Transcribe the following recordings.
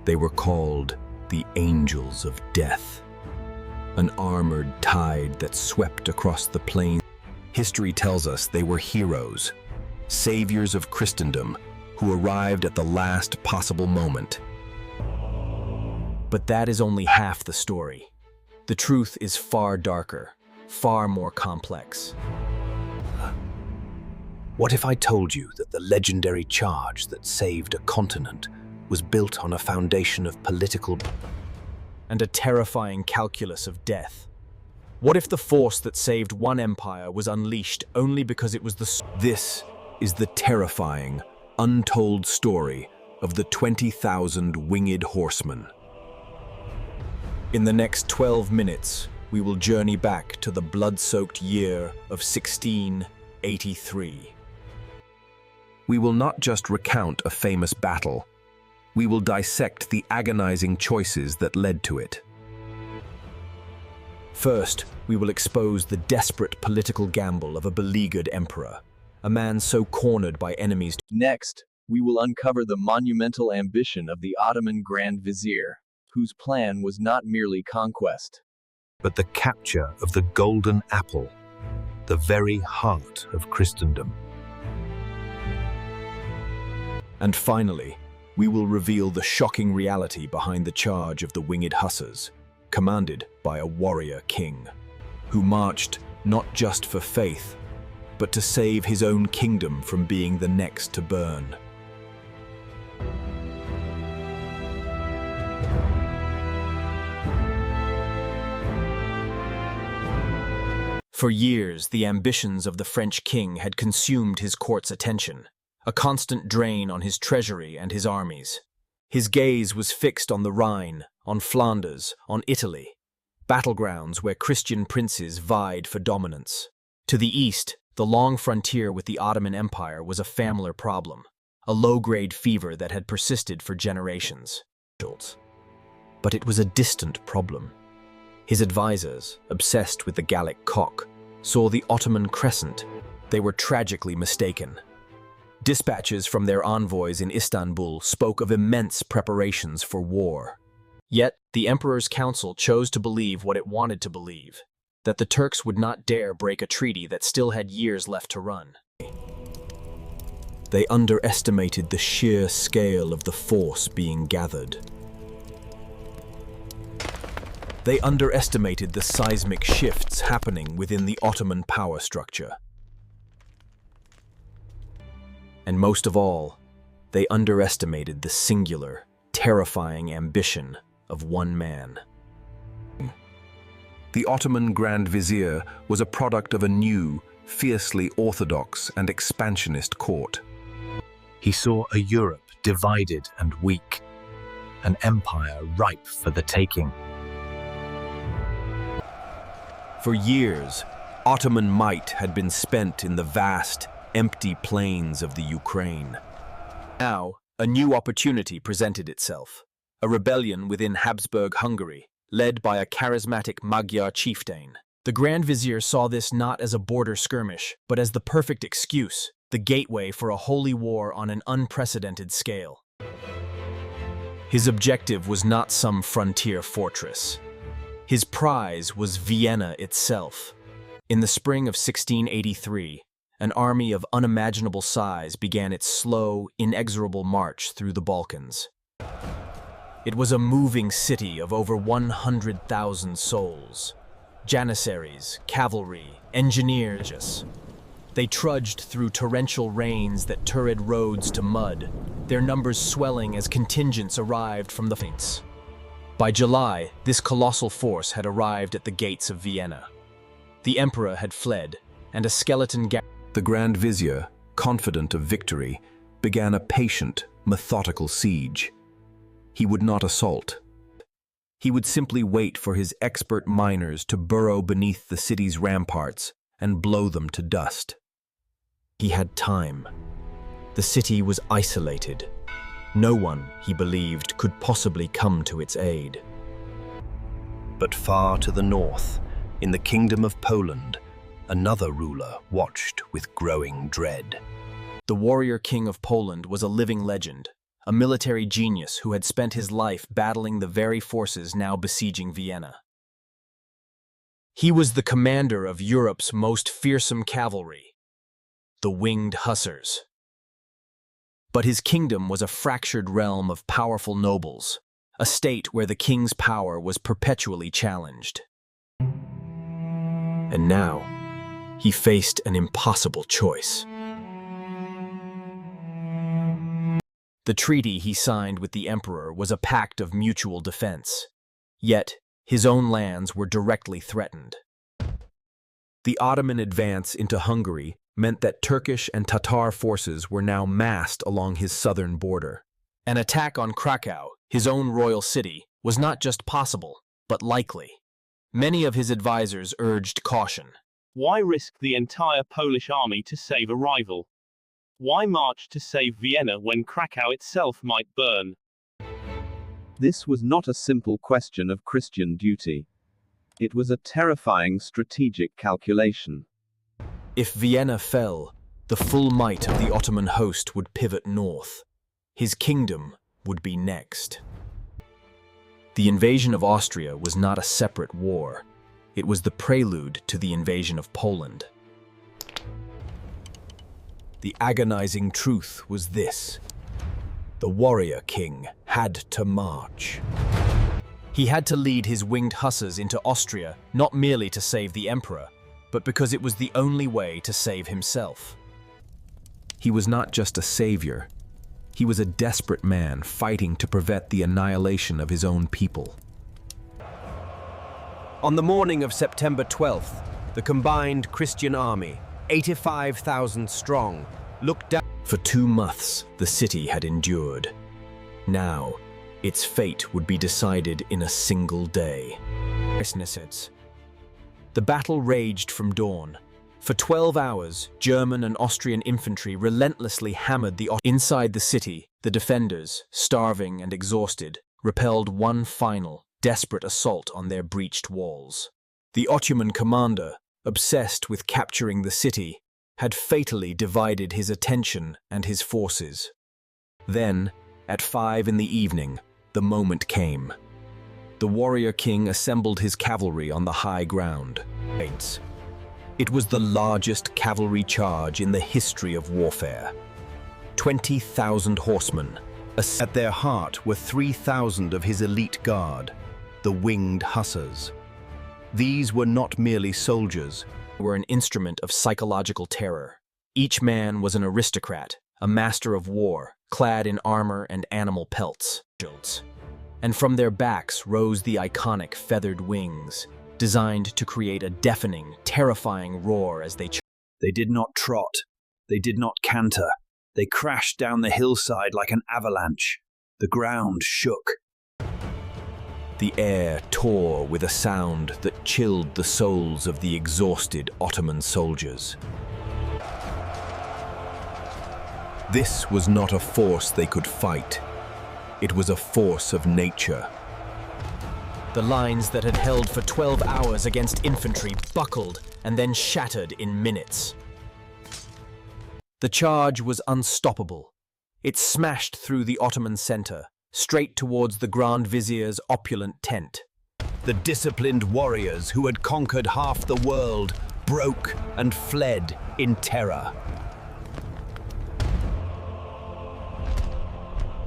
They were called the Angels of Death, an armored tide that swept across the plains. History tells us they were heroes, saviors of Christendom, who arrived at the last possible moment. But that is only half the story. The truth is far darker, far more complex. What if I told you that the legendary charge that saved a continent was built on a foundation of political and a terrifying calculus of death? What if the force that saved one empire was unleashed only because it was This is the terrifying, untold story of the 20,000 winged horsemen. In the next 12 minutes, we will journey back to the blood-soaked year of 1683. We will not just recount a famous battle, we will dissect the agonizing choices that led to it. First, we will expose the desperate political gamble of a beleaguered emperor, a man so cornered by enemies. Next, we will uncover the monumental ambition of the Ottoman Grand Vizier, whose plan was not merely conquest, but the capture of the golden apple, the very heart of Christendom. And finally, we will reveal the shocking reality behind the charge of the Winged Hussars, commanded by a warrior king, who marched not just for faith, but to save his own kingdom from being the next to burn. For years, the ambitions of the French king had consumed his court's attention, a constant drain on his treasury and his armies. His gaze was fixed on the Rhine, on Flanders, on Italy, battlegrounds where Christian princes vied for dominance. To the east, the long frontier with the Ottoman Empire was a familiar problem, a low-grade fever that had persisted for generations. But it was a distant problem. His advisors, obsessed with the Gallic cock, saw the Ottoman crescent. They were tragically mistaken. Dispatches from their envoys in Istanbul spoke of immense preparations for war. Yet, the Emperor's council chose to believe what it wanted to believe, that the Turks would not dare break a treaty that still had years left to run. They underestimated the sheer scale of the force being gathered. They underestimated the seismic shifts happening within the Ottoman power structure. And most of all, they underestimated the singular, terrifying ambition of one man. The Ottoman Grand Vizier was a product of a new, fiercely orthodox and expansionist court. He saw a Europe divided and weak, an empire ripe for the taking. For years, Ottoman might had been spent in the vast, empty plains of the Ukraine. Now, a new opportunity presented itself, a rebellion within Habsburg Hungary, led by a charismatic Magyar chieftain. The Grand Vizier saw this not as a border skirmish, but as the perfect excuse, the gateway for a holy war on an unprecedented scale. His objective was not some frontier fortress. His prize was Vienna itself. In the spring of 1683, an army of unimaginable size began its slow, inexorable march through the Balkans. It was a moving city of over 100,000 souls. Janissaries, cavalry, engineers. They trudged through torrential rains that turred roads to mud, their numbers swelling as contingents arrived from the fronts. By July, this colossal force had arrived at the gates of Vienna. The emperor had fled, and a skeleton The Grand Vizier, confident of victory, began a patient, methodical siege. He would not assault. He would simply wait for his expert miners to burrow beneath the city's ramparts and blow them to dust. He had time. The city was isolated. No one, he believed, could possibly come to its aid. But far to the north, in the Kingdom of Poland, another ruler watched with growing dread. The warrior king of Poland was a living legend, a military genius who had spent his life battling the very forces now besieging Vienna. He was the commander of Europe's most fearsome cavalry, the Winged Hussars. But his kingdom was a fractured realm of powerful nobles, a state where the king's power was perpetually challenged. And now, he faced an impossible choice. The treaty he signed with the emperor was a pact of mutual defense, yet his own lands were directly threatened. The Ottoman advance into Hungary meant that Turkish and Tatar forces were now massed along his southern border. An attack on Krakow, his own royal city, was not just possible, but likely. Many of his advisors urged caution. Why risk the entire Polish army to save a rival? Why march to save Vienna when Krakow itself might burn? This was not a simple question of Christian duty. It was a terrifying strategic calculation. If Vienna fell, the full might of the Ottoman host would pivot north. His kingdom would be next. The invasion of Austria was not a separate war. It was the prelude to the invasion of Poland. The agonizing truth was this: the warrior king had to march. He had to lead his Winged Hussars into Austria, not merely to save the emperor, but because it was the only way to save himself. He was not just a savior. He was a desperate man fighting to prevent the annihilation of his own people. On the morning of September 12th, the combined Christian army, 85,000 strong, looked down. For 2 months, the city had endured. Now, its fate would be decided in a single day. The battle raged from dawn. For 12 hours, German and Austrian infantry relentlessly hammered the inside the city. The defenders, starving and exhausted, repelled one final, desperate assault on their breached walls. The Ottoman commander, obsessed with capturing the city, had fatally divided his attention and his forces. Then, at 5 in the evening, the moment came. The warrior king assembled his cavalry on the high ground. It was the largest cavalry charge in the history of warfare. 20,000 horsemen. At their heart were 3,000 of his elite guard, the Winged Hussars. These were not merely soldiers, they were an instrument of psychological terror. Each man was an aristocrat, a master of war, clad in armor and animal pelts. And from their backs rose the iconic feathered wings, designed to create a deafening, terrifying roar as they charged. They did not trot. They did not canter. They crashed down the hillside like an avalanche. The ground shook. The air tore with a sound that chilled the souls of the exhausted Ottoman soldiers. This was not a force they could fight. It was a force of nature. The lines that had held for 12 hours against infantry buckled and then shattered in minutes. The charge was unstoppable. It smashed through the Ottoman center, straight towards the Grand Vizier's opulent tent. The disciplined warriors who had conquered half the world broke and fled in terror.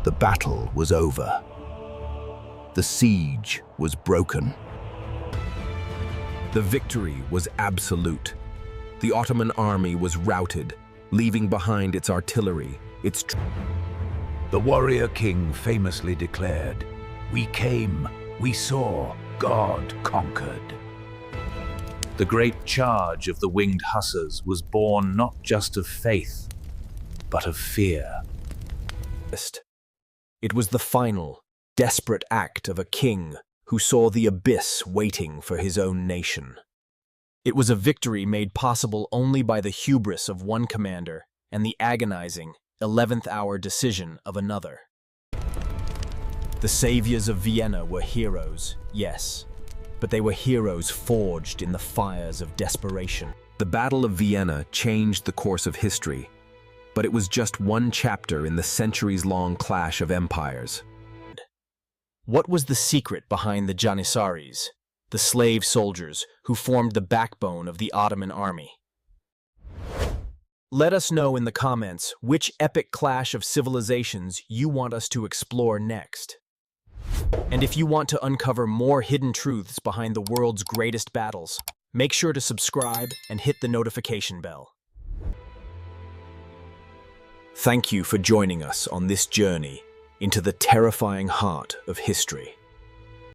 The battle was over. The siege was broken. The victory was absolute. The Ottoman army was routed, leaving behind its artillery, its The warrior king famously declared, "We came, we saw, God conquered." The great charge of the Winged Hussars was born not just of faith, but of fear. It was the final, desperate act of a king who saw the abyss waiting for his own nation. It was a victory made possible only by the hubris of one commander and the agonizing, 11th-hour decision of another. The saviors of Vienna were heroes, yes, but they were heroes forged in the fires of desperation. The Battle of Vienna changed the course of history. but it was just one chapter in the centuries-long clash of empires. What was the secret behind the Janissaries, the slave soldiers who formed the backbone of the Ottoman army? Let us know in the comments which epic clash of civilizations you want us to explore next. And if you want to uncover more hidden truths behind the world's greatest battles, make sure to subscribe and hit the notification bell. Thank you for joining us on this journey into the terrifying heart of history.